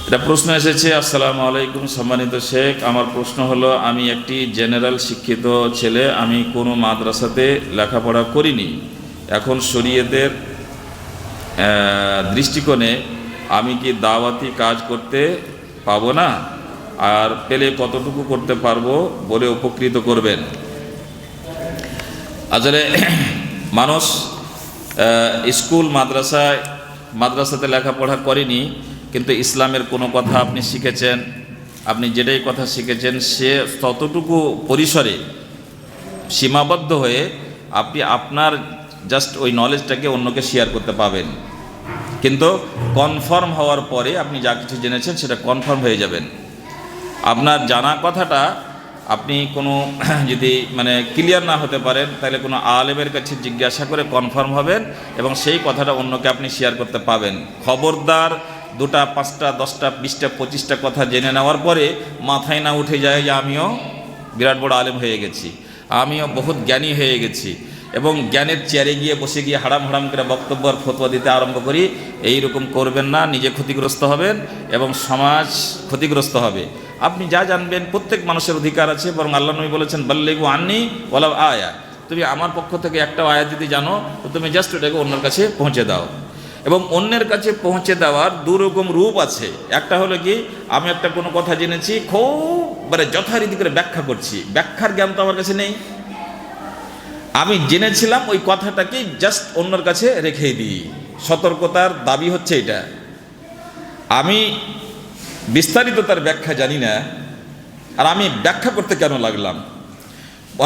এটা প্রশ্ন এসেছে। আসসালামু আলাইকুম সম্মানিত শেখ, আমার প্রশ্ন হলো, আমি একটি জেনারেল শিক্ষিত ছেলে, আমি কোনো মাদ্রাসাতে লেখাপড়া করিনি। এখন শরীয়তের দৃষ্টিকোণে আমি কি দাওয়াতি কাজ করতে পাবো না? আর পেলে কতটুকু করতে পারবো বলে উপকৃত করবেন। আসলে মানুষ স্কুল মাদ্রাসাতে লেখাপড়া করেনি, কিন্তু ইসলামের কোনো কথা আপনি শিখেছেন, আপনি যেটাই কথা শিখেছেন সে ততটুকু পরিসরে সীমাবদ্ধ হয়ে আপনি আপনার জাস্ট ওই নলেজটাকে অন্যকে শেয়ার করতে পাবেন। কিন্তু কনফার্ম হওয়ার পরে আপনি যা কিছু জেনেছেন সেটা কনফার্ম হয়ে যাবেন। আপনার জানা কথাটা আপনি কোনো যদি ক্লিয়ার না হতে পারেন, তাহলে কোনো আলেমের কাছে জিজ্ঞাসা করে কনফার্ম হবেন এবং সেই কথাটা অন্যকে আপনি শেয়ার করতে পাবেন। খবরদার 2টা 5টা 10টা 20টা 25টা কথা জেনে নেওয়ার পরে মাথায় না উঠে যায় যে আমিও বিরাট বড় আলেম হয়ে গেছি, আমিও বহুত জ্ঞানী হয়ে গেছি, এবং জ্ঞানের চেয়ারে গিয়ে বসে গিয়ে হারাম করে বক্তব্য আর ফতোয়া দিতে আরম্ভ করি। এইরকম করবেন না, নিজে ক্ষতিগ্রস্ত হবেন এবং সমাজ ক্ষতিগ্রস্ত হবে। আপনি যা জানবেন, প্রত্যেক মানুষের অধিকার আছে, বরং আল্লাহ নবী বলেছেন বাল্লিগু আন্নি ওয়ালাউ আয়া, তুমি আমার পক্ষ থেকে একটা আয়াত যদি জানো তো তুমি জাস্ট ওটাকে অন্যের কাছে পৌঁছে দাও। এবং অন্যের কাছে পৌঁছে দেওয়ার দুরকম রূপ আছে। একটা হলো কি, আমি একটা কোনো কথা জেনেছি, খুব যথারীতি করে ব্যাখ্যা করছি, ব্যাখ্যার জ্ঞান তো আমার কাছে নেই, আমি জেনেছিলাম ওই কথাটাকে জাস্ট অন্যের কাছে রেখে দিই। সতর্কতার দাবি হচ্ছে এটা, আমি বিস্তারিত তার ব্যাখ্যা জানি না, আর আমি ব্যাখ্যা করতে কেন লাগলাম।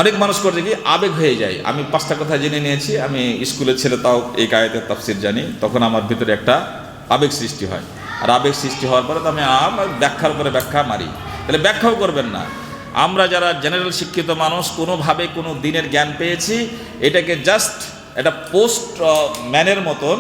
অনেক মানুষ করছে কি, আবেগ হয়ে যায়। আমি 5টা কথা জেনে নিয়েছি, আমি স্কুলের ছেলে, তাও এই আয়াতের তাফসীর জানি, তখন আমার ভিতরে একটা আবেগ সৃষ্টি হয়, আর আবেগ সৃষ্টি হওয়ার পরে তো আমি ব্যাখ্যার উপরে ব্যাখ্যা মারি। তাহলে ব্যাখ্যাও করবেন না। আমরা যারা জেনারেল শিক্ষিত মানুষ, কোনোভাবে কোনো দিনের জ্ঞান পেয়েছি, এটাকে জাস্ট একটা পোস্টম্যানের মতন,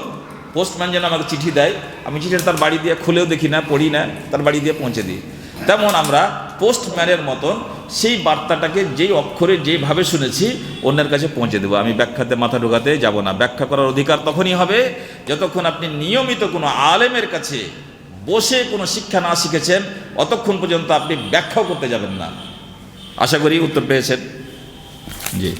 পোস্টম্যান যেন আমাকে চিঠি দেয়, আমি চিঠিটা তার বাড়ি দিয়ে খুলেও দেখি না, পড়ি না, তার বাড়ি দিয়ে পৌঁছে দিই, তেমন আমরা পোস্টম্যানের মতন সেই বার্তাটাকে যেই অক্ষরে যেভাবে শুনেছি অন্যের কাছে পৌঁছে দেবো। আমি ব্যাখ্যাতে মাথা ঢোকাতে যাব না। ব্যাখ্যা করার অধিকার তখনই হবে যতক্ষণ আপনি নিয়মিত কোনো আলেমের কাছে বসে কোনো শিক্ষা না শিখেছেন, অতক্ষণ পর্যন্ত আপনি ব্যাখ্যাও করতে যাবেন না। আশা করি উত্তর পেয়েছেন। জি।